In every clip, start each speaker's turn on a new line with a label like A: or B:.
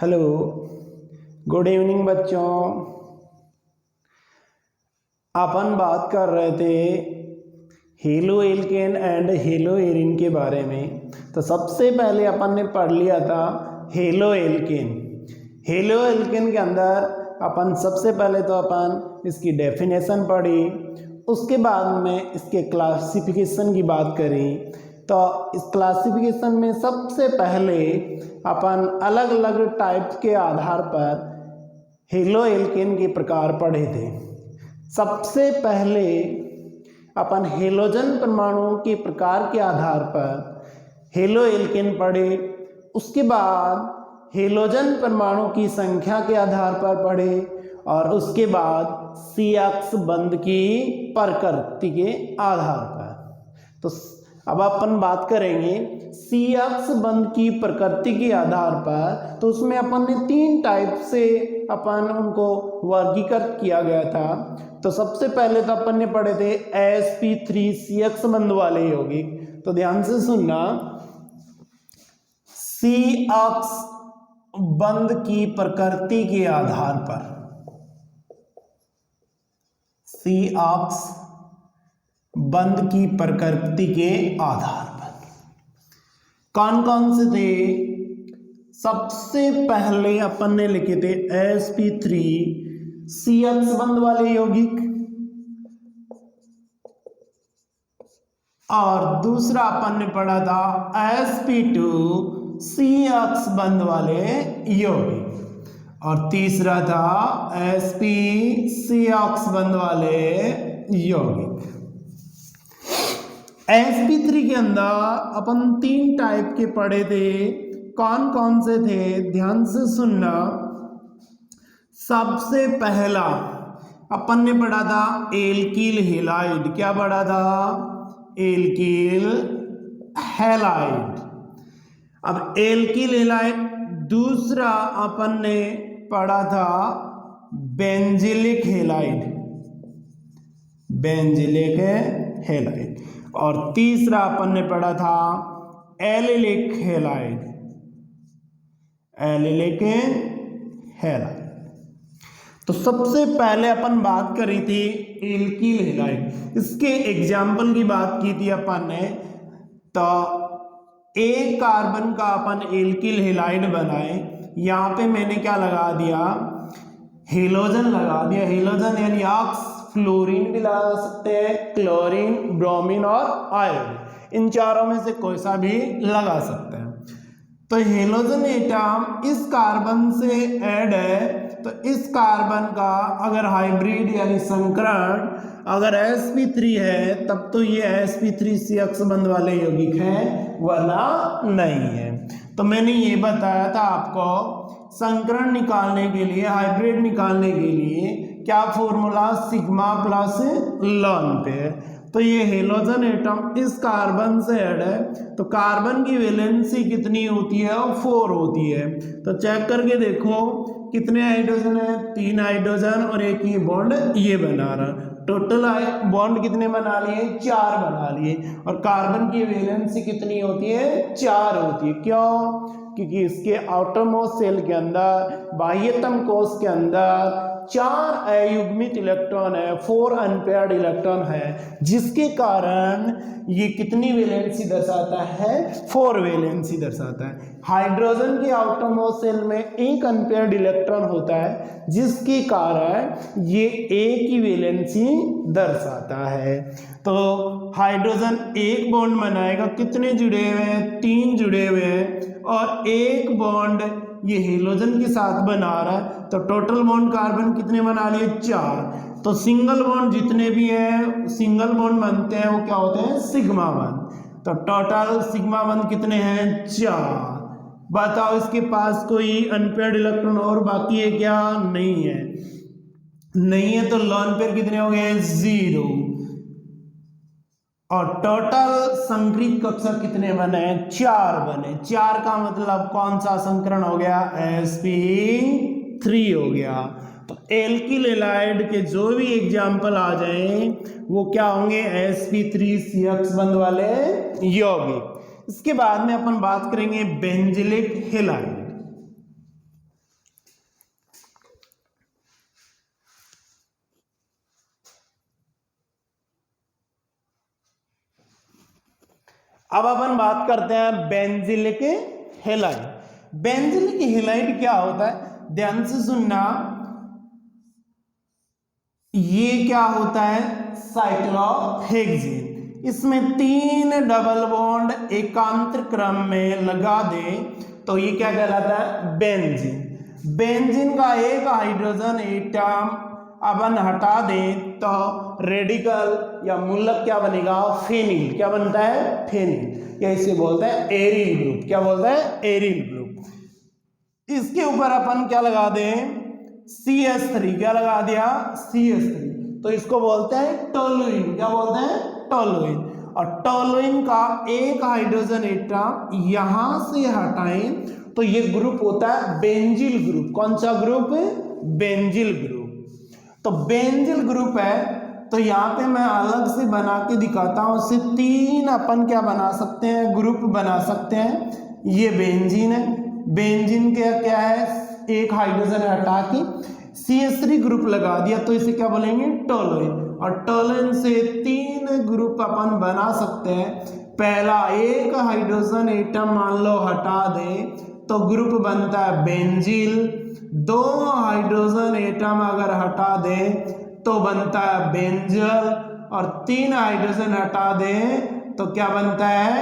A: Hello, good evening बच्चों। अपन बात कर रहे थे halo alkane and hello Erin के बारे में। तो सबसे पहले अपन ने पढ़ लिया था हेलो एल्केन। हेलो एल्केन के अंदर अपन सबसे पहले तो अपन इसकी डेफिनेशन पढ़ी, उसके बाद में इसके क्लासिफिकेशन की बात करी। तो इस क्लासिफिकेशन में सबसे पहले अपन अलग अलग टाइप के आधार पर हेलो एल्केन के प्रकार पढ़े थे। सबसे पहले अपन हेलोजन परमाणुओं के प्रकार के आधार पर हेलो एल्केन पढ़े, उसके बाद हेलोजन परमाणु की संख्या के आधार पर पढ़े और उसके बाद CX बंध की प्रकृति के आधार पर। तो अब अपन बात करेंगे CX बंध की प्रकृति के आधार पर। तो उसमें अपन ने 3 टाइप से अपन उनको वर्गीकृत किया गया था। तो सबसे पहले तो अपन ने पढ़े थे sp3 CX बंध वाले यौगिक। तो ध्यान से सुनना, CX बंध की प्रकृति के आधार पर, CX बंध की प्रकृति के आधार पर कौन कौन से थे? सबसे पहले अपन ने लिखे थे sp3 CX बंध वाले यौगिक, और दूसरा अपन ने पढ़ा था sp2 CX बंध वाले यौगिक, और तीसरा था sp CX बंध वाले यौगिक। sp3 के अंदर अपन 3 टाइप के पढ़े थे। कौन कौन से थे? ध्यान से सुनना। सबसे पहला अपन ने पढ़ा था एल्किल हेलाइड। क्या पढ़ा था? Alkyl halide. अब एल्किल हेलाइड। दूसरा अपन ने पढ़ा था बेंजिलिक हेलाइड, बेंजिलिक हेलाइड, और तीसरा अपन ने पढ़ा था एलिलिक हेलाइड, एलिलिक हेलाइड। तो सबसे पहले अपन बात करी थी एल्किल हेलाइड। इसके एग्जाम्पल की बात की थी अपन ने। तो एक कार्बन का अपन एल्किल हेलाइड बनाए, यहाँ पे मैंने क्या लगा दिया? हेलोजन लगा दिया। हेलोजन यानी ऑक्स, फ्लोरीन भी लगा सकते हैं, क्लोरीन, ब्रोमीन और आयोडीन, इन चारों में से कोई सा भी लगा सकते हैं। तो हेलोजन एटम इस कार्बन से ऐड है, तो इस कार्बन का अगर हाइब्रिड यानी संकरण अगर sp3 है तब तो ये sp3 CX बंध वाले यौगिक हैं, वरना नहीं है। तो मैंने ये बताया था आपको, संकरण निकालने के लिए, हाइब्रिड निकालने के लिए क्या फॉर्मूला? सिग्मा प्लस लॉन पे। तो ये हेलोजन एटम इस कार्बन से ऐड है, तो कार्बन की वैलेंसी कितनी होती है? 4 होती है। तो चेक करके देखो कितने हाइड्रोजन है? 3 हाइड्रोजन और एक ही बॉन्ड ये बना रहा। टोटल बॉन्ड कितने बना लिए? 4 बना लिए। और कार्बन की वैलेंसी कितनी होती है? 4 होती है। क्यों? क्योंकि इसके आउटरमोस्ट सेल के अंदर, बाह्यतम कोश के अंदर 4 अयुग्मित इलेक्ट्रॉन है, 4 अनपेयर्ड इलेक्ट्रॉन है, जिसके कारण ये कितनी वैलेंसी दर्शाता है? 4 वैलेंसी दर्शाता है। हाइड्रोजन के आउटरमोस्ट सेल में एक अनपेयर्ड इलेक्ट्रॉन होता है, जिसके कारण ये एक ही वैलेंसी दर्शाता है। तो हाइड्रोजन एक बॉन्ड बनाएगा, कितने जुड़े हुए हैं? 3 जुड़े हुए हैं, और एक बॉन्ड ये हेलोजन के साथ बना रहा है। तो टोटल बॉन्ड कार्बन कितने बना लिए? 4। तो सिंगल बॉन्ड जितने भी हैं, सिंगल बॉन्ड बनते हैं, वो क्या होते हैं? Sigma bond. तो टोटल सिग्मा बॉन्ड कितने हैं? 4। बताओ इसके पास कोई अनपेयर्ड इलेक्ट्रॉन और बाकी है क्या? नहीं है। नहीं है तो लॉन पेयर कितने हो गए? 0। और टोटल संकरित कक्षा कितने बने? 4 बने। 4 का मतलब कौन सा संकरण हो गया? sp3 हो गया। तो एल्किल हैलाइड के जो भी एग्जाम्पल आ जाए वो क्या होंगे? sp3 CX बंध वाले यौगिक। इसके बाद में अपन बात करेंगे बेंजिलिक हैलाइड। अब अपन बात करते हैं बेंजिलिक हैलाइड। बेंजिलिक हैलाइड क्या होता है, ध्यान से सुनना, ये क्या होता है, साइक्लोहेक्सेन। इसमें 3 डबल बॉन्ड एकांतर क्रम में लगा दे तो ये क्या कहलाता है, बेंजीन। बेंजीन का एक हाइड्रोजन एटम अपन हटा दें तो रेडिकल या मूलक क्या बनेगा, फेनिल। क्या बनता है, फेनिल, या इसे बोलते हैं एरिल ग्रुप। क्या बोलते हैं, एरिल ग्रुप। इसके ऊपर अपन क्या लगा दें, CH3। क्या लगा दिया, CH3, तो इसको बोलते हैं टोलुइन। क्या बोलते हैं, टोलुइन। और टोलुइन का एक हाइड्रोजन एटम यहां से हटाएं तो ये ग्रुप होता है बेंजिल ग्रुप। कौन सा ग्रुप, बेंजिल ग्रुप। तो बेंजिल ग्रुप है, तो यहाँ पे मैं अलग से बना के दिखाता हूं। उससे 3 अपन क्या बना सकते हैं, ग्रुप बना सकते हैं। ये बेंजीन है, बेंजीन के क्या है, एक हाइड्रोजन हटा के CH3 ग्रुप लगा दिया तो इसे क्या बोलेंगे, टोलुइन। और टोलुइन से 3 ग्रुप अपन बना सकते हैं। पहला, एक हाइड्रोजन एटम मान लो हटा दे तो ग्रुप बनता है बेंजील। 2 हाइड्रोजन एटम अगर हटा दे तो बनता है बेंजल। और 3 हाइड्रोजन हटा दे तो क्या बनता है,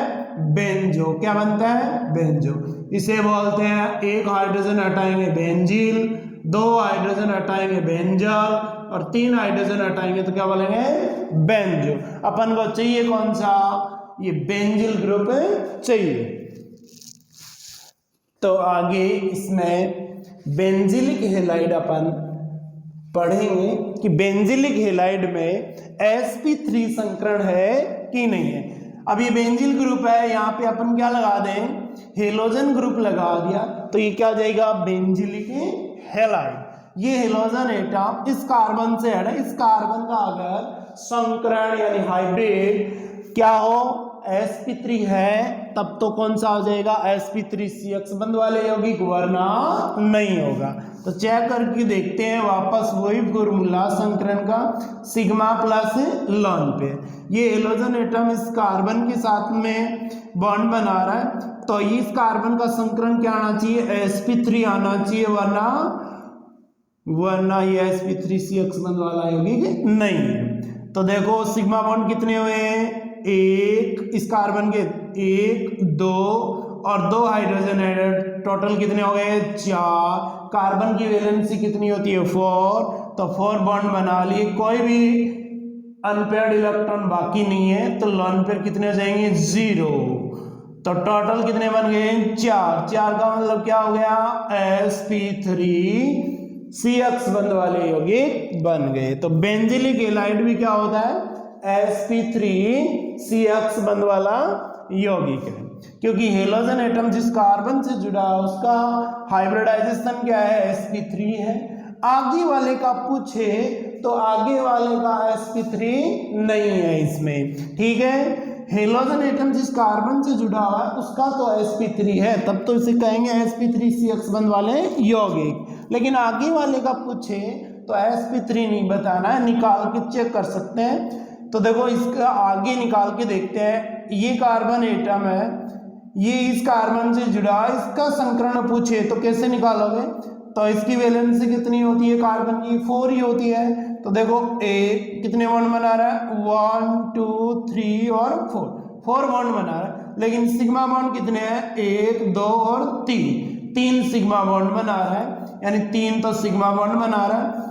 A: बेंजो। क्या बनता है, बेंजो। इसे बोलते हैं, एक हाइड्रोजन हटाएंगे बेंजील, 2 हाइड्रोजन हटाएंगे बेंजल, और 3 हाइड्रोजन हटाएंगे तो क्या बोलेंगे, बेंजो। अपन को चाहिए कौन सा, ये बेंजिल ग्रुप चाहिए। तो आगे इसमें बेंजिलिक हैलाइड अपन पढ़ेंगे कि बेंजिलिक हैलाइड में sp3 संकरण है कि नहीं है। अब ये बेंजिल ग्रुप है, यहाँ पे अपन क्या लगा दें, हेलोजन ग्रुप लगा दिया तो ये क्या हो जाएगा, बेंजिलिक हैलाइड। ये हेलोजन एटम इस कार्बन से है, इस कार्बन का अगर संकरण यानी हाइब्रिड क्या हो, sp3 है, तब तो कौन सा हो जाएगा, sp3CX बंद वाले यौगिक, वरना नहीं होगा। तो चेक करके देखते हैं वापस वही फॉर्मूला संकरण का, सिग्मा प्लस लॉन पे। ये हेलोजन एटम इस कार्बन के साथ में बॉन्ड बना रहा है तो इस कार्बन का संकरण क्या आना चाहिए, sp3 आना चाहिए, वरना ये sp3CX बंद वाला यौगिक नहीं है। तो देखो सिग्मा बॉन्ड कितने हुए, एक, इस कार्बन के 1 2 और 2 हाइड्रोजन एडेड, टोटल कितने हो गए, 4। कार्बन की वैलेंसी कितनी होती है, 4, तो 4 बॉन्ड बना लिए, कोई भी अनपेयर्ड इलेक्ट्रॉन बाकी नहीं है, तो लॉन पेयर कितने हो जाएंगे, 0। तो टोटल कितने बन गए, 4। 4 का मतलब क्या हो गया, sp3CX बंद वाले यौगिक बन गए। तो बेंजिलिक हैलाइड भी क्या होता है, sp3CX बंद वाला यौगिक है, क्योंकि हेलोजन एटम जिस कार्बन से जुड़ा है उसका हाइब्रिडाइजेशन क्या है, sp3 है। आगे वाले का पूछे तो आगे वाले का sp3 नहीं है इसमें, ठीक है। हेलोजन एटम जिस कार्बन से जुड़ा हुआ है उसका तो sp3 है, तब तो इसे कहेंगे sp3CX बंद वाले यौगिक। लेकिन आगे वाले का पूछे तो sp3 नहीं बताना है, निकाल के चेक कर सकते हैं। तो देखो इसका आगे निकाल के देखते हैं, ये कार्बन एटम है, ये इस कार्बन से जुड़ा, इसका संकरण पूछे तो कैसे निकालोगे, तो इसकी वैलेंसी कितनी होती है कार्बन की, 4 ही होती है। तो देखो एक कितने बॉन्ड बना रहा है, 1 2 3 और 4 बॉन्ड बना रहा है। लेकिन सिग्मा बॉन्ड कितने हैं, 1 2 और 3 सिग्मा बॉन्ड बना रहा है, यानी 3 तो सिग्मा बॉन्ड बना रहा है।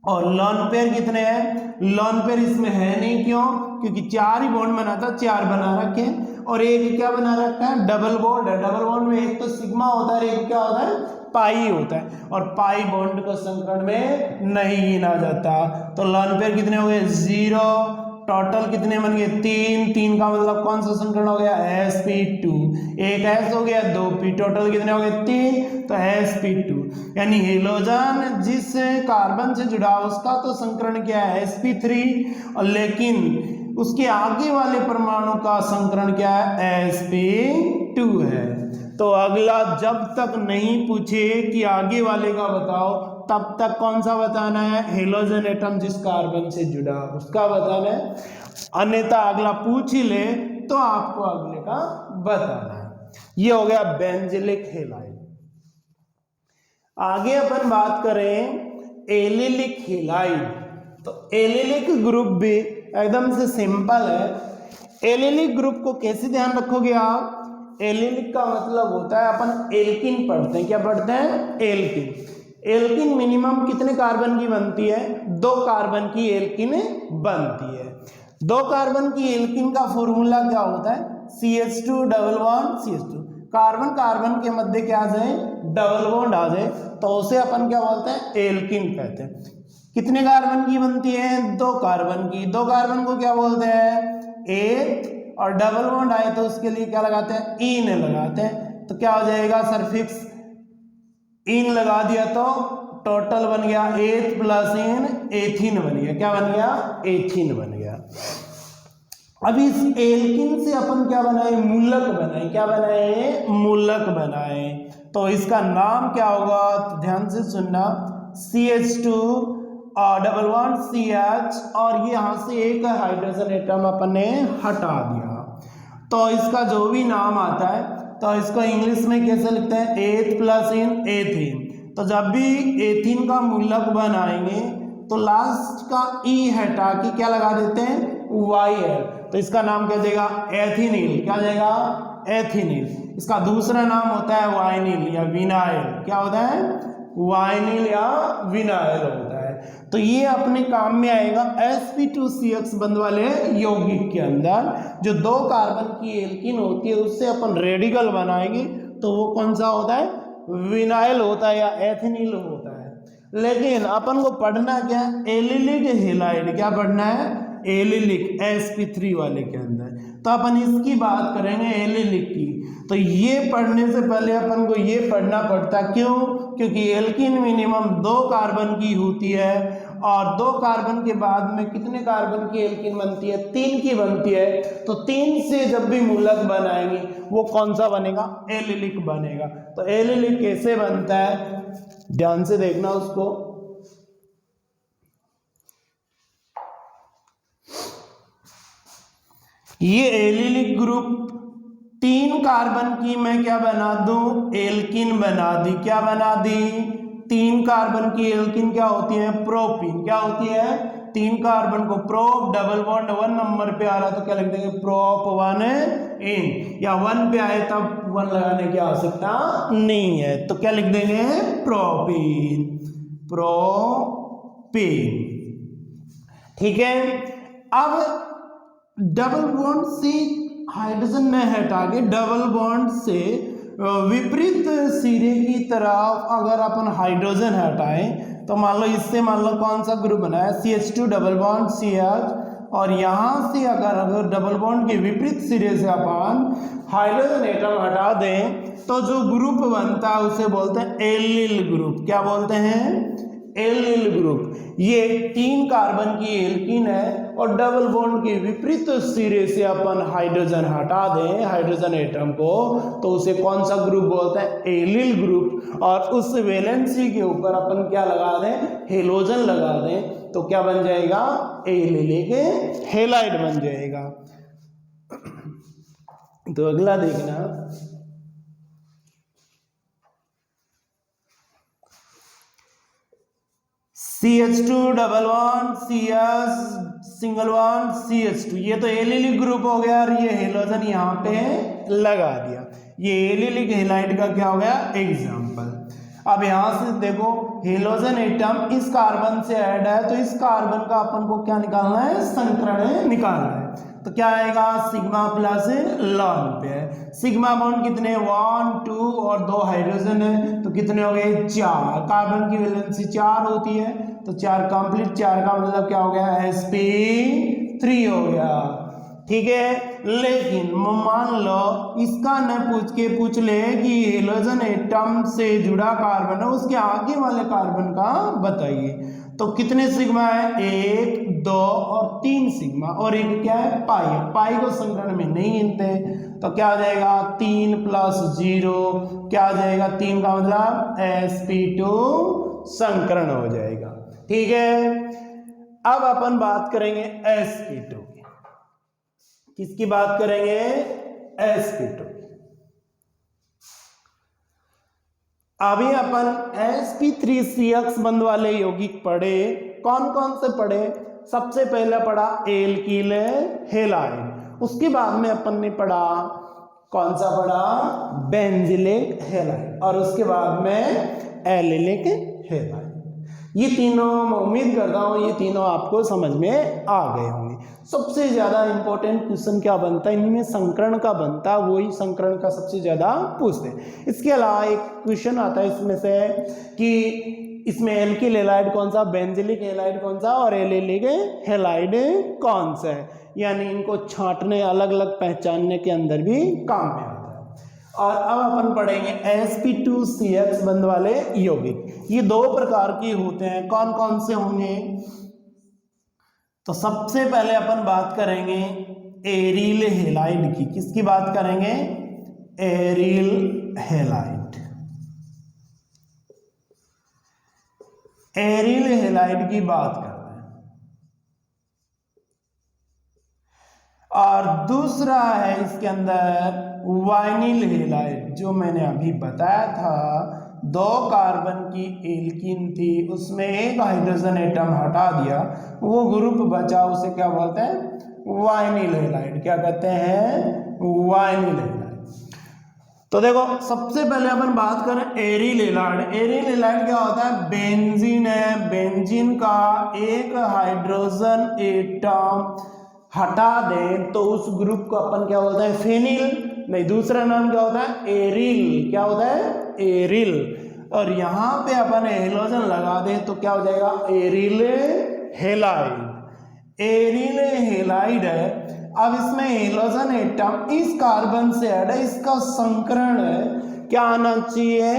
A: और लॉन पेयर कितने हैं, लॉन पेयर इसमें है नहीं, क्यों, क्योंकि 4 ही बॉन्ड बना था, 4 बना रखे हैं। और एक क्या बना रखा है, डबल बॉन्ड है। डबल बॉन्ड में एक तो सिग्मा होता है, एक क्या होता है, पाई होता है, और पाई बॉन्ड को संकरण में नहीं गिना जाता। तो लॉन पेयर कितने हो गए, 0। टोटल कितने बन गए, 3 का मतलब कौन सा संकरण हो गया, sp2। एक s हो गया, 2p, टोटल कितने हो गए, 3, तो sp2। यानी हेलोजन जिस कार्बन से जुड़ा उसका तो संकरण क्या है, sp3, और लेकिन उसके आगे वाले परमाणु का संकरण क्या है, sp2 है। तो अगला जब तक नहीं पूछे कि आगे वाले का बताओ, तब तक कौन सा बताना है, हेलोजन एटम जिस कार्बन से जुड़ा उसका बताना है। अन्यथा अगला पूछ ही ले तो आपको अगले का बताना है। ये हो गया बेंजिलिक हैलाइड। आगे अपन बात करें एलिलिक हैलाइड। तो एलिलिक ग्रुप भी एकदम से सिंपल है। एलिलिक ग्रुप को कैसे ध्यान रखोगे आप? एलिलिक का मतलब होता है, अपन एल्किन पढ़ते हैं, क्या पढ़ते हैं? एल्किन। एल्किन मिनिमम कितने कार्बन की बनती है? 2 कार्बन की एल्किन बनती है। 2 कार्बन की एल्किन का फॉर्मूला क्या होता है? CH2 double bond CH2। Carbon carbon के मध्य क्या आ जाए? डबल बॉन्ड आ जाए, तो उसे अपन क्या बोलते हैं? एल्किन कहते हैं। कितने कार्बन की बनती है? 2 कार्बन की। 2 कार्बन को क्या बोलते हैं? एथ। और डबल बॉन्ड आए तो उसके लिए क्या लगाते हैं? इन लगाते हैं। तो क्या हो जाएगा? सरफिक्स इन लगा दिया तो टोटल बन गया एथ प्लस इन, एथीन बन गया। क्या बन गया? एथीन बन गया। अब इस एल्किन से अपन क्या बनाए? मूलक बनाए। क्या बनाए? मूलक बनाए। तो इसका नाम क्या होगा? तो ध्यान से सुनना। CH2 और डबल बॉन्ड CH, और ये यहां से एक हाइड्रोजन एटम अपन ने हटा दिया, तो इसका जो भी नाम आता है तो इसको इंग्लिश में कैसे लिखते हैं? एथ प्लस इन, एथीन। तो जब भी एथीन का मूलक बनाएंगे तो लास्ट का ई हटा के क्या लगा देते हैं? YL। तो इसका नाम क्या जाएगा? एथिनिल। क्या जाएगा? एथिनिल। इसका दूसरा नाम होता है वाइनिल या विनाइल। क्या होता है? वाइनिल या विनाइल होता है। तो ये अपने काम में आएगा sp2CX बंध वाले यौगिक के अंदर। जो 2 कार्बन की एल्किन होती है उससे अपन रेडिकल बनाएंगे तो वो कौन सा होता है? विनाइल होता है या एथिनिल होता है। लेकिन अपन को पढ़ना क्या? Allylic halide. क्या पढ़ना है? एलिलिक, sp3 वाले के अंदर। तो अपन इसकी बात करेंगे एलिलिक की। तो ये पढ़ने से पहले अपन को ये पढ़ना पड़ता, क्यों? क्योंकि एल्किन मिनिमम 2 कार्बन की होती है, और 2 कार्बन के बाद में कितने कार्बन की एल्किन बनती है? 3 की बनती है। तो 3 से जब भी मूलक बनाएंगे वो कौन सा बनेगा? एलिलिक बनेगा। तो एलिलिक कैसे बनता है? ध्यान से देखना उसको। ये एलिलिक ग्रुप 3 कार्बन की मैं क्या बना दूं? एल्किन बना दी। क्या बना दी? 3 कार्बन की एल्किन क्या होती है? प्रोपीन। क्या होती है? 3 कार्बन को प्रोप, डबल बॉन्ड 1 नंबर पे आ रहा तो क्या लिख देंगे? प्रोप 1 इन, या 1 पे आए तब 1 लगाने की आवश्यकता नहीं है, तो क्या लिख देंगे? प्रोपीन। प्रोपीन। ठीक है। अब डबल बॉन्ड से हाइड्रोजन में हटा के डबल बॉन्ड से विपरीत सिरे की तरफ अगर अपन हाइड्रोजन हटाएं तो मान लो इससे मान लो कौन सा ग्रुप बना है? CH2 डबल बॉन्ड CH, और यहां से अगर डबल बॉन्ड के विपरीत सिरे से अपन हाइड्रोजन एटम हटा दें तो जो ग्रुप बनता है उसे बोलते हैं एलिल ग्रुप। क्या बोलते हैं? Allyl group. ये 3 कार्बन की एल्किन है और डबल बॉन्ड के विपरीत सिरे से अपन हाइड्रोजन हटा दें, हाइड्रोजन एटम को, तो उसे कौन सा ग्रुप बोलते हैं? Allyl group. और उस वैलेंसी के ऊपर अपन क्या लगा दें? हेलोजन लगा दें, तो क्या बन जाएगा? एलिलिक हैलाइड बन जाएगा। तो अगला देखना, CH2 double bond CH single bond CH2, ये तो एलिलिक ग्रुप हो गया और ये हेलोजन यहाँ पे लगा दिया। ये एलिलिक हैलाइड का क्या हो गया? एग्जाम्पल। अब यहाँ से देखो हेलोजन एटम इस कार्बन से ऐड है, तो इस कार्बन का अपन को क्या निकालना है? संकरण निकालना है। तो क्या आएगा? सिग्मा प्लस लॉन पे है। सिग्मा बॉन्ड कितने? 1 2 और 2 हाइड्रोजन है, तो कितने हो गए? 4। कार्बन की वैलेंसी 4 होती है, तो 4 कंप्लीट। 4 का मतलब क्या हो गया? sp3 हो गया। ठीक है। लेकिन मान लो इसका न पूछ के पूछ ले कि हेलोजन एटम से जुड़ा कार्बन है, उसके आगे वाले कार्बन का बताइए, तो कितने सिग्मा है? 1 2 और 3 सिग्मा, और एक क्या है? पाई। पाई को संकरण में नहीं गिनते, तो क्या आ जाएगा? 3 + 0 क्या आ जाएगा? 3 का मतलब sp2 संकरण हो जाएगा। ठीक है। अब अपन बात करेंगे sp2 की। किसकी बात करेंगे? sp2। अभी अपन sp3CX बंध वाले यौगिक पढ़े। कौन कौन से पढ़े? सबसे पहले पढ़ा एल्किल हैलाइड, उसके बाद में अपन ने पढ़ा कौन सा पढ़ा? बेंजिलिक हैलाइड, और उसके बाद में एलिलिक हैलाइड। ये तीनों मैं उम्मीद करता हूँ ये तीनों आपको समझ में आ गए होंगे। सबसे ज्यादा इंपॉर्टेंट क्वेश्चन क्या बनता है इनमें? संकरण का बनता है, वही संकरण का सबसे ज्यादा पूछते हैं। इसके अलावा एक क्वेश्चन आता है इसमें से कि इसमें एल्किल हैलाइड कौन सा, बेंजिलिक हैलाइड कौन सा और एलिलिक हैलाइड कौन सा है, यानी इनको छांटने अलग अलग पहचानने के अंदर भी काम में आता है। और अब अपन पढ़ेंगे sp2CX बंध वाले यौगिक। ये दो प्रकार के होते हैं, कौन कौन से होंगे? तो सबसे पहले अपन बात करेंगे एरिल हैलाइड की। किसकी बात करेंगे? Aryl halide. एरिल हैलाइड की बात करते हैं। और दूसरा है इसके अंदर वाइनिल हैलाइड, जो मैंने अभी बताया था 2 कार्बन की एल्कीन थी, उसमें एक हाइड्रोजन एटम हटा दिया, वो ग्रुप बचा, उसे क्या बोलते हैं? Vinyl halide. क्या कहते हैं? Vinyl halide. तो देखो सबसे पहले अपन बात करें एरिल हैलाइड। एरिल हैलाइड क्या होता है? बेंजीन है, बेंजीन का एक हाइड्रोजन एटम हटा दें तो उस ग्रुप को अपन क्या बोलते हैं? फेनिल। नहीं, दूसरा नाम क्या होता है? एरिल। क्या होता है? एरिल। और यहां पे अपन हेलोजन लगा दें तो क्या हो जाएगा? Aryl halide. एरिल हैलाइड है। अब इसमें हेलोजन एटम इस कार्बन से ऐड है, इसका संकरण क्या आना चाहिए?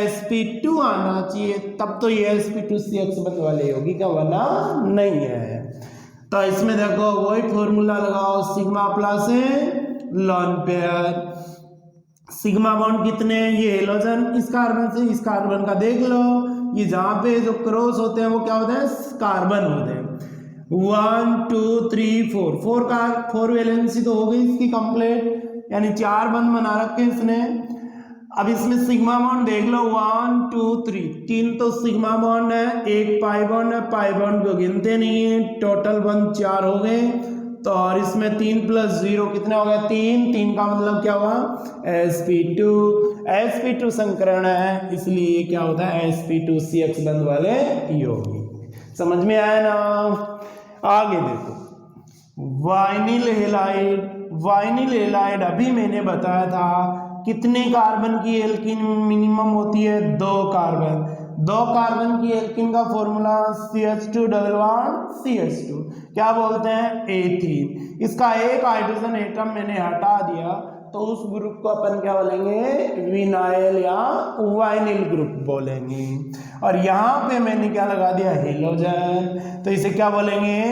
A: sp2 आना चाहिए, तब तो ये sp2CX बनने वाले होगी, क्या बना? नहीं है। तो इसमें देखो वही फॉर्मूला लगाओ, sigma plus lone pair. Sigma bond कितने? ये हेलोजन इस कार्बन से इस कार्बन का देख लो, ये जहां पे जो क्रॉस होते हैं वो क्या होते हैं? कार्बन होते हैं। 1 2 3 4 4 वैलेंसी तो हो गई इसकी कंप्लीट, यानी 4 बंध बना रखे इसने। अब इसमें सिग्मा बॉन्ड देख लो 1 2 3, 3 तो सिग्मा बॉन्ड है, एक पाई बॉन्ड है, पाई बॉन्ड को गिनते नहीं है, टोटल बंध 4 हो गए। तो और इसमें 3 + 0 कितने हो गए? 3। 3 का मतलब क्या हुआ? sp2। sp2 संकरण है, इसलिए क्या होता है? sp2CX बंध वाले यौगिक। समझ में आया ना? आगे देखो वाइनिल हैलाइड। वाइनिल हैलाइड अभी मैंने बताया था कितने कार्बन की एल्कीन मिनिमम होती है? 2 कार्बन। 2 कार्बन की एल्कीन का formula CH2 double bond CH2, क्या बोलते हैं? एथीन। इसका एक हाइड्रोजन एटम मैंने हटा दिया तो उस ग्रुप को अपन क्या बोलेंगे? विनाइल या वाइनिल ग्रुप बोलेंगे। और यहाँ पे मैंने क्या लगा दिया? हेलोजन, तो इसे क्या बोलेंगे?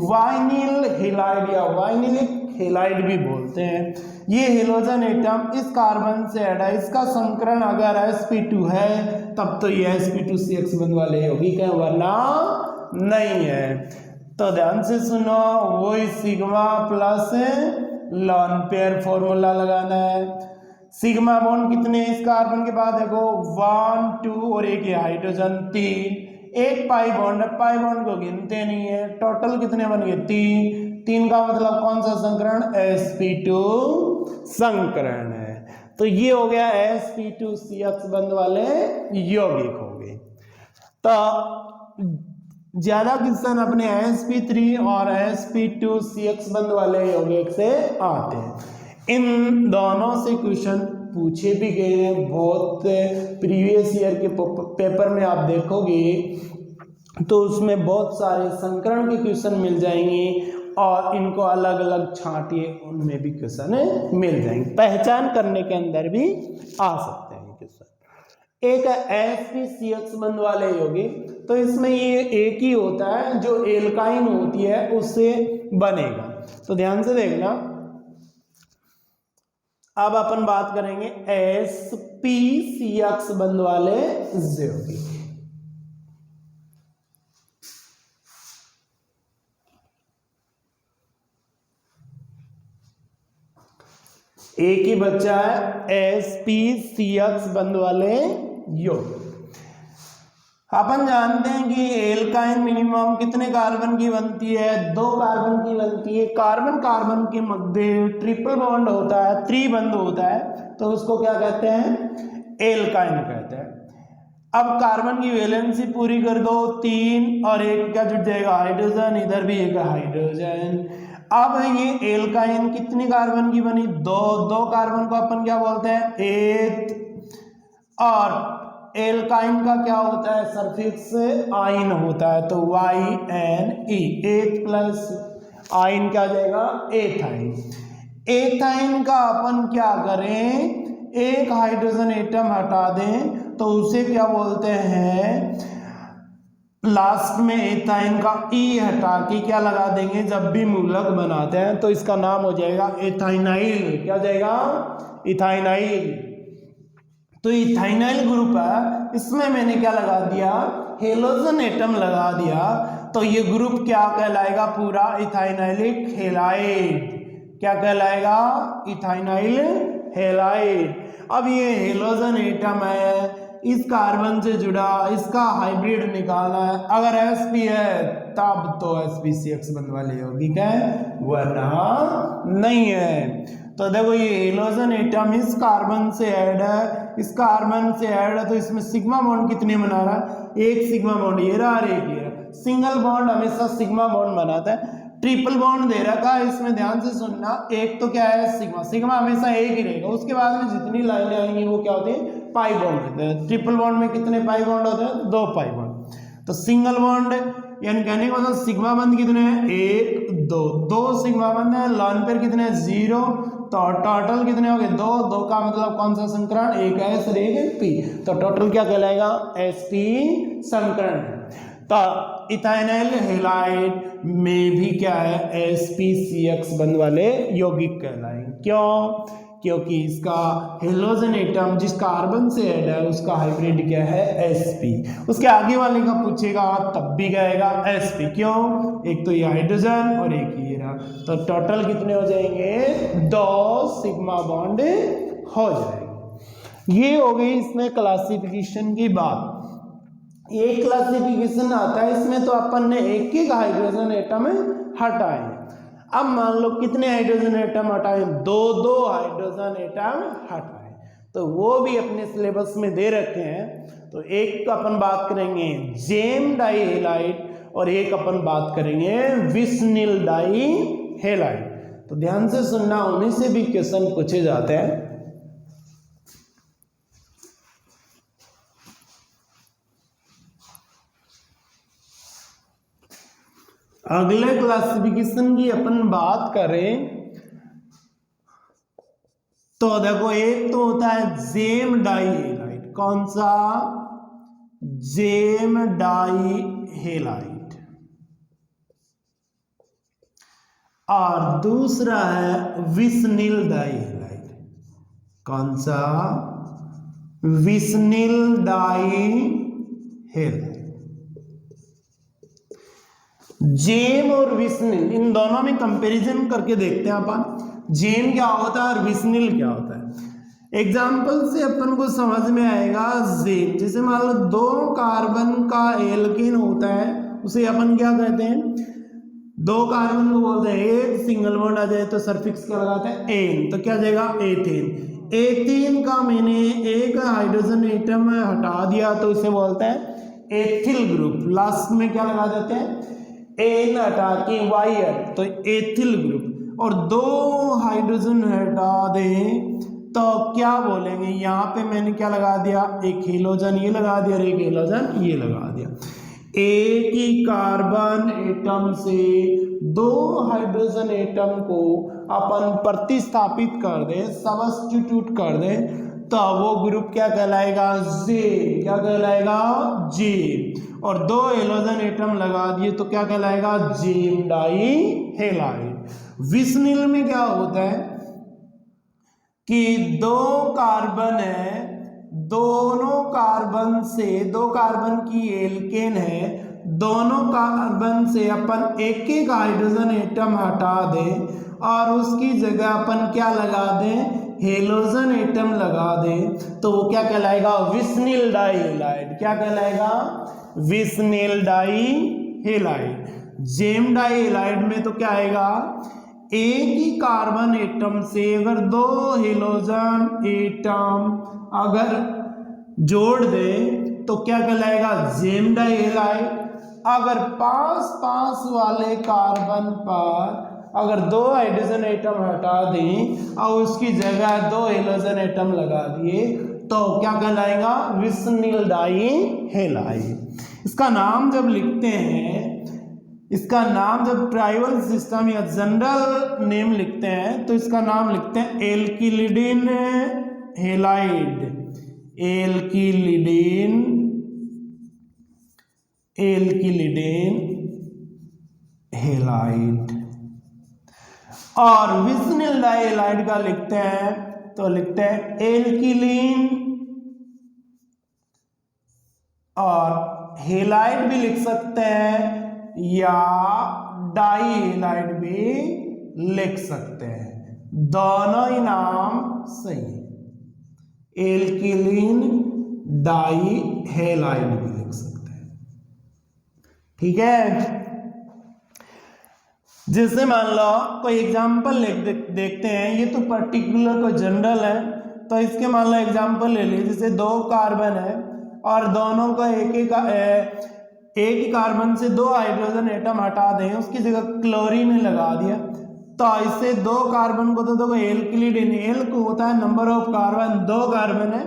A: वाइनिल हैलाइड या वाइनिलिक हैलाइड भी बोलते हैं। ये हेलोजन एटम इस कार्बन से ऐड है, इसका संकरण अगर sp2 है तब तो ये sp2CX बंध वाले यौगिक है, वरना नहीं है। तो ध्यान से सुनो, वही sigma plus lone pair formula लगाना है। सिग्मा बॉन्ड कितने इस कार्बन के बाद? देखो 1 2 और एक हाइड्रोजन 3, एक पाई बॉन्ड है, पाई बॉन्ड को गिनते नहीं है, टोटल कितने बन गए? 3। 3 का मतलब कौन सा संकरण? sp2 संकरण है। तो ये हो गया sp2CX बंध वाले यौगिक हो गए। तो ज्यादा क्वेश्चन अपने sp3 और sp2CX बंध वाले यौगिक से आते हैं। इन दोनों से क्वेश्चन पूछे भी गए हैं, बहुत प्रीवियस ईयर के पेपर में आप देखोगे तो उसमें बहुत सारे संकरण के क्वेश्चन मिल जाएंगे और इनको अलग अलग छांटिए, उनमें भी क्वेश्चन मिल जाएंगे, पहचान करने के अंदर भी आ सकते हैं क्वेश्चन। एक sp2CX बंध वाले यौगिक, तो इसमें ये एक ही होता है जो एल्काइन होती है उससे बनेगा। तो ध्यान से देखना। अब अपन बात करेंगे sp2CX बंध वाले यौगिक। एक ही बच्चा है sp-CH बंध वाले यौगिक। अपन जानते हैं कि एल्काइन मिनिमम कितने कार्बन की बनती है, 2 कार्बन की बनती है। कार्बन कार्बन के मध्य ट्रिपल बॉन्ड होता है, त्रिबंध होता है, तो उसको क्या कहते हैं, एल्काइन कहते हैं। अब कार्बन की वैलेंसी पूरी कर दो, 3 और 1 क्या जुड़ जाएगा, हाइड्रोजन, इधर भी एक हाइड्रोजन। अब ये एल्काइन कितनी कार्बन की बनी, 2 कार्बन को अपन क्या बोलते हैं, एथ। और एल्काइन का क्या होता है, सफिक्स आइन होता है, तो YNE, एथ प्लस आइन क्या जाएगा, एथाइन। एथाइन का अपन क्या करें, एक हाइड्रोजन एटम हटा दें तो उसे क्या बोलते हैं, लास्ट में एथाइन का ई हटा के क्या लगा देंगे, जब भी मूलक बनाते हैं तो इसका नाम हो जाएगा एथाइनाइल। क्या जाएगा, इथाइनाइल। तो इथाइनाइल ग्रुप है, इसमें मैंने क्या लगा दिया, हेलोजन एटम लगा दिया, तो ये ग्रुप क्या कहलाएगा, पूरा इथाइनाइलिक हेलाइड। क्या कहलाएगा, इथाइनाइल हेलाइड। अब ये हेलोजन एटम है, इस कार्बन से जुड़ा, इसका हाइब्रिड निकालना है। अगर sp है तब तो sp-CH बंध वाले यौगिक है, वरना नहीं है। तो देखो ये हेलोजन एटम इस कार्बन से ऐड है, इस कार्बन से ऐड है, तो इसमें सिग्मा बॉन्ड कितने बना रहा है, एक सिग्मा बॉन्ड ये रहा और एक ये रहा। सिंगल बॉन्ड हमेशा सिग्मा बॉन्ड बनाता है। ट्रिपल बॉन्ड दे रखा है, इसमें ध्यान से सुनना, एक तो क्या है सिग्मा, सिग्मा हमेशा एक ही रहेगा, उसके बाद में जितनी लाइनें आएंगी वो क्या होती है, पाई बॉन्ड होते हैं। ट्रिपल बॉन्ड में कितने पाई बॉन्ड होते हैं, 2 पाई बॉन्ड। तो सिंगल बॉन्ड यानी कहने का मतलब सिग्मा बंध कितने हैं, 1 2 सिग्मा बंध है, लॉन पेयर कितने हैं, 0, तो टोटल कितने हो गए, 2 का मतलब कौन सा संकरण, एक S और एक P, तो टोटल क्या कहलाएगा, sp संकरण। तो इथाइनाइल हेलाइड में भी क्या है, sp-CH बंध वाले यौगिक कहलाएंगे। क्यों, क्योंकि इसका हेलोजन एटम जिस कार्बन से ऐड है उसका हाइब्रिड क्या है, sp। उसके आगे वाले का पूछेगा तब भी कहेगा sp। क्यों, एक तो ये हाइड्रोजन और एक ये रहा, तो टोटल कितने हो जाएंगे, 2 सिग्मा बॉन्ड हो जाएंगे। ये हो गई इसमें क्लासिफिकेशन की बात। एक क्लासिफिकेशन आता है, इसमें तो अपन ने एक एक हाइड्रोजन एटम हटाए। अब मान लो कितने हाइड्रोजन एटम हटाए, 2 हाइड्रोजन एटम हटाए, तो वो भी अपने सिलेबस में दे रखे हैं। तो एक अपन बात करेंगे जेम डाई हेलाइड और एक अपन बात करेंगे विस्निल डाई हेलाइड। तो ध्यान से सुनना, उन्हीं से भी क्वेश्चन पूछे जाते हैं। अगले क्लासिफिकेशन की अपन बात करें तो देखो, एक तो होता है जेम डाई हेलाइड। कौन सा, जेम डाई हेलाइड। और दूसरा है विस्निल डाई हेलाइड। कौन सा, विस्निल डाई हेलाइड। जेम और विस्निल, इन दोनों में कंपैरिजन करके देखते हैं अपन, जेम क्या होता है और विस्निल क्या होता है। एग्जाम्पल से अपन को समझ में आएगा। जेम जैसे मान लो 2 कार्बन का एल्केन होता है, उसे अपन क्या कहते हैं, 2 कार्बन को बोलते हैं, एक सिंगल बॉन्ड आ जाए तो सफिक्स क्या लगाते हैं, एन, तो क्या जाएगा, एथेन। एथेन का मैंने एक हाइड्रोजन एटम हटा दिया तो इसे बोलते हैं एथिल ग्रुप। लास्ट में क्या लगा देते हैं, एन हटा के वाई, तो एथिल ग्रुप। और 2 हाइड्रोजन हटा दें तो क्या बोलेंगे, यहाँ पे मैंने क्या लगा दिया, एक हेलोजन ये लगा दिया और एक हेलोजन ये लगा दिया। एक ही कार्बन एटम से 2 हाइड्रोजन एटम को अपन प्रतिस्थापित कर दें, सब्स्टिट्यूट कर दें, तो वो ग्रुप क्या कहलाएगा, जेम। क्या कहलाएगा, जेम। और 2 हेलोजन एटम लगा दिए तो क्या कहलाएगा, जेम डाई हेलाइड। विस्निल में क्या होता है कि 2 कार्बन है, दोनों कार्बन से 2 कार्बन की एल्केन है, दोनों कार्बन से अपन एक एक हाइड्रोजन एटम हटा दें और उसकी जगह अपन क्या लगा दें, हेलोजन एटम लगा दें तो वो क्या कहलाएगा, विस्निल डाइहेलाइड। क्या कहलाएगा, विस्निल डाइहेलाइड। जेम डाइहेलाइड में तो क्या आएगा, एक ही कार्बन एटम से अगर दो हेलोजन एटम अगर जोड़ दे तो क्या कहलाएगा, जेम डाइहेलाइड। अगर पास पास वाले कार्बन पर अगर दो हाइड्रोजन एटम हटा दें और उसकी जगह दो हेलोजन एटम लगा दिए तो क्या कहलाएगा, विस्निल डाइहेलाइड। इसका नाम जब लिखते हैं, इसका नाम जब ट्राइबल सिस्टम या जनरल नेम लिखते हैं तो इसका नाम लिखते हैं एल्किलिडिन हेलाइड। एल्किलिडिन हेलाइड। और विस्निल डाइहेलाइड का लिखते हैं तो लिखते हैं एल्किलीन, और हेलाइड भी लिख सकते हैं या डाइहेलाइड भी लिख सकते हैं, दोनों ही नाम सही। एल्किलीन डाइहेलाइड भी लिख सकते हैं, ठीक है। जैसे मान लो कोई एग्जाम्पल देखते हैं, ये तो पर्टिकुलर कोई जनरल है तो इसके मान लो एग्जाम्पल ले लीजिए। जैसे दो कार्बन है और दोनों का एक ही कार्बन से दो हाइड्रोजन एटम हटा दें, उसकी जगह क्लोरीन लगा दिया तो इससे दो कार्बन को तो देखो एल्किलिडिन, एल को होता है नंबर ऑफ कार्बन, दो कार्बन है,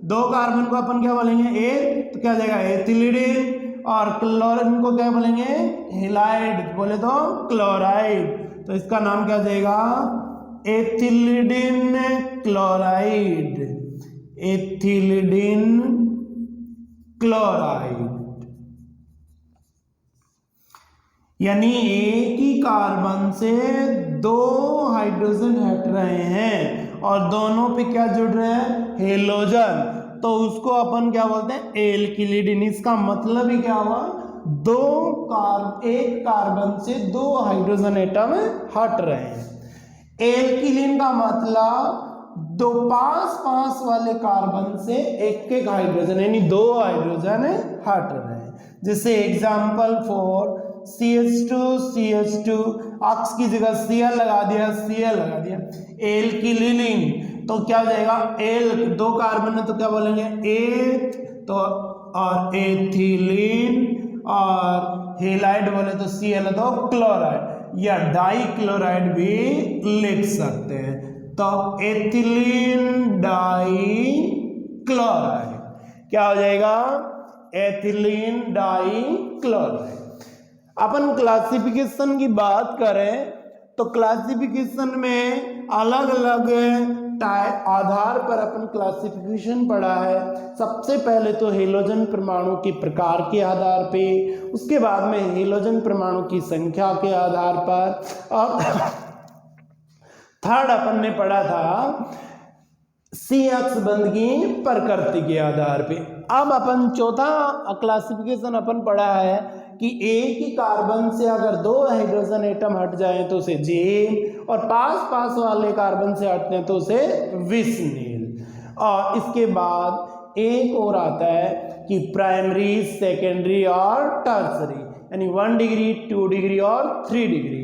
A: दो कार्बन को अपन क्या बोलेंगे, ए, तो क्या जाएगा एथिलिडिन, और क्लोरीन को क्या बोलेंगे, हेलाइड, बोले तो क्लोराइड। तो इसका नाम क्या जाएगा, एथिलिडिन क्लोराइड। एथिलिडिन क्लोराइड। यानी एक ही कार्बन से दो हाइड्रोजन हट रहे हैं और दोनों पे क्या जुड़ रहे हैं, हेलोजन, तो उसको अपन क्या बोलते हैं, एल्किलिडिन। इसका मतलब ही क्या हुआ, एक कार्बन से दो हाइड्रोजन एटम हट रहे हैं। एल्किलिन का मतलब दो पास वाले कार्बन से एक एक हाइड्रोजन यानी दो हाइड्रोजन हट रहे हैं। जैसे एग्जांपल फॉर CH2 ऑक्स की जगह Cl लगा दिया, Cl लगा दिया। एल्किलिन तो क्या हो जाएगा, एल दो कार्बन है तो क्या बोलेंगे, एथ, तो और एथिलीन, और हेलाइड बोले तो Cl तो क्लोराइड या डाई क्लोराइड भी लिख सकते हैं। तो एथिलीन डाई क्लोराइड क्या हो जाएगा, एथिलीन डाई क्लोराइड। अपन क्लासिफिकेशन की बात करें तो क्लासिफिकेशन में अलग अलग आधार पर अपन क्लासिफिकेशन पढ़ा है। सबसे पहले तो हेलोजन परमाणु के प्रकार के आधार पे, उसके बाद में हेलोजन परमाणु की संख्या के आधार पर, और थर्ड अपन ने पढ़ा था सी अक्षबंध की प्रकृति के आधार पे। अब अपन चौथा क्लासिफिकेशन अपन पढ़ा है कि एक ही कार्बन से अगर दो हाइड्रोजन एटम हट जाएं तो उसे जेम, और पास वाले कार्बन से हटते हैं तो उसे विस्निल। और इसके बाद एक और आता है कि प्राइमरी, सेकेंडरी और टर्सरी, यानी 1 डिग्री, 2 डिग्री और 3 डिग्री।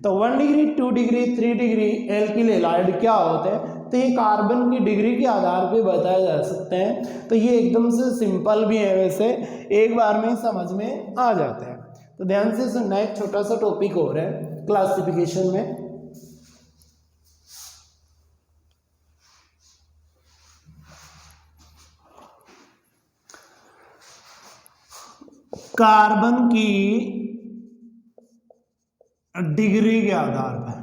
A: तो 1 degree, 2 degree, 3 degree alkyl halide क्या होते हैं, तो ये कार्बन की डिग्री के आधार पे बताए जा सकते हैं। तो ये एकदम से सिंपल भी है, वैसे एक बार में समझ में आ जाता है। तो ध्यान से सुनना, एक छोटा सा टॉपिक हो रहा है क्लासिफिकेशन में। कार्बन की डिग्री के आधार पर,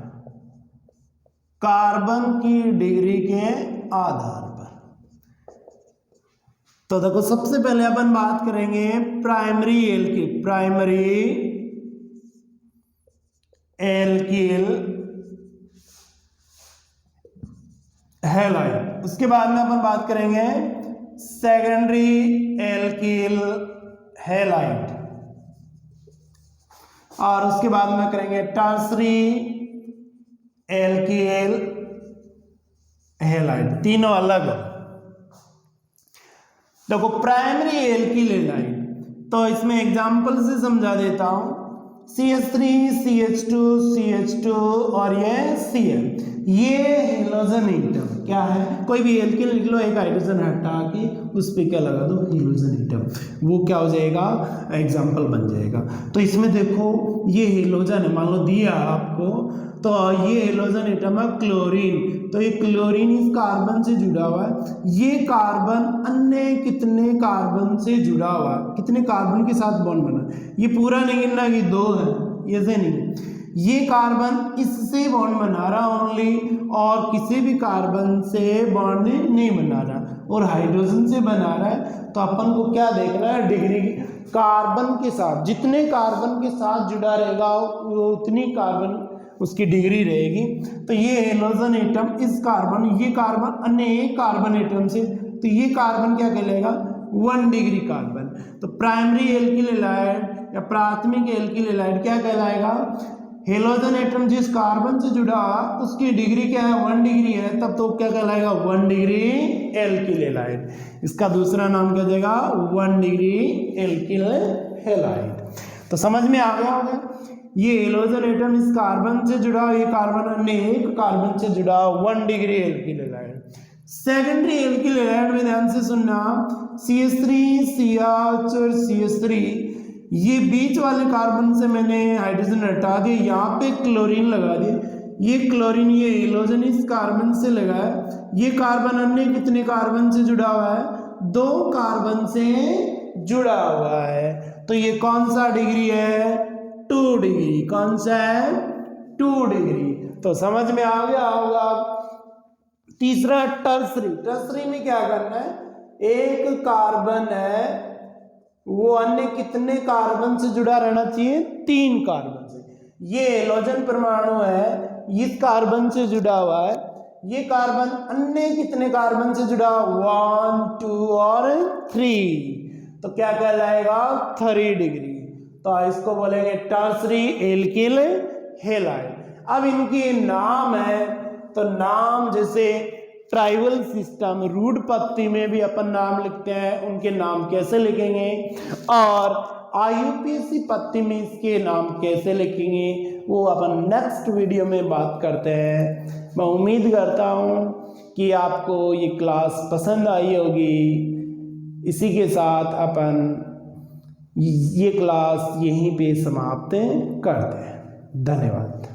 A: कार्बन की डिग्री के आधार पर, तो देखो सबसे पहले अपन बात करेंगे primary alkyl, primary alkyl halide. उसके बाद में अपन बात करेंगे सेकेंडरी एल्किल हैलाइड, और उसके बाद में करेंगे टर्सरी एल्किल हैलाइड, तीनों अलग है। देखो प्राइमरी एल्किल हैलाइड, तो इसमें एग्जांपल से समझा देता हूं। CH3 CH2 CH2 और ये Cl, ये हेलोजन एटम क्या है, कोई भी एल्किल लिख लो, एक हाइड्रोजन हटा के उस पे क्या लगा दो, हेलोजन एटम, वो क्या हो जाएगा, एग्जांपल बन जाएगा। तो इसमें देखो ये हेलोजन है, मान लो दिया आपको, तो ये हेलोजन एटम है क्लोरीन, तो ये क्लोरीन इस कार्बन से जुड़ा हुआ है, ये कार्बन अन्य कितने कार्बन से जुड़ा हुआ है, कितने कार्बन के साथ बॉन्ड बना, ये पूरा नहीं गिनना कि 2 है, ऐसे नहीं, ये कार्बन इससे बॉन्ड बना रहा ओनली, और किसी भी कार्बन से बॉन्ड नहीं बना रहा, और हाइड्रोजन से बना रहा है। तो अपन को क्या देखना है, डिग्री, कार्बन के साथ जितने कार्बन के साथ जुड़ा रहेगा वो उतनी कार्बन उसकी डिग्री रहेगी। तो ये हेलोजन एटम इस कार्बन, ये कार्बन अन्य एक कार्बन एटम से, तो ये कार्बन क्या कहलाएगा, 1 डिग्री कार्बन। तो प्राइमरी एल्किल हैलाइड या प्राथमिक एल्किल हैलाइड क्या कहलाएगा, हेलोजन एटम जिस कार्बन से जुड़ा उसकी डिग्री क्या है, 1 डिग्री है, तब तो क्या कहलाएगा, 1 डिग्री एल्किल हैलाइड। इसका दूसरा नाम क्या देगा, 1 डिग्री एल्किल हैलाइड। तो समझ में आ गया होगा, ये हेलोजन एटम इस कार्बन से जुड़ा, ये कार्बन अन्य एक कार्बन से जुड़ा, 1 degree alkyl halide. Secondary alkyl halide में ध्यान से सुनना, CH3 CH और CH3, ये बीच वाले कार्बन से मैंने हाइड्रोजन हटा दिए, यहाँ पे क्लोरीन लगा दिए, ये क्लोरीन, ये हेलोजन इस कार्बन से लगा है, ये कार्बन अन्य कितने कार्बन से जुड़ा हुआ है, 2 कार्बन से जुड़ा हुआ है। तो ये कौन सा डिग्री है, 2 डिग्री, कौन सा है, 2 डिग्री। तो समझ में आ गया होगा। तीसरा टर्सरी, टर्सरी में क्या करना है, एक कार्बन है वो अन्य कितने कार्बन से जुड़ा रहना चाहिए, 3 कार्बन से। ये हेलोजन परमाणु है, इस कार्बन से जुड़ा हुआ है, ये कार्बन अन्य कितने कार्बन से जुड़ा, 1 2 और 3, तो क्या कहलाएगा, 3 डिग्री। तो इसको बोलेंगे टर्सरी एल्किल हैलाइड। अब इनके नाम है, तो नाम जैसे ट्राइबल सिस्टम, रूढ़ पत्ती में भी अपन नाम लिखते हैं, उनके नाम कैसे लिखेंगे, और IUPAC पत्ती में इसके नाम कैसे लिखेंगे, वो अपन नेक्स्ट वीडियो में बात करते हैं। मैं उम्मीद करता हूँ कि आपको ये क्लास पसंद आई होगी। इसी के साथ अपन ये क्लास यहीं पे समाप्त करते हैं। धन्यवाद।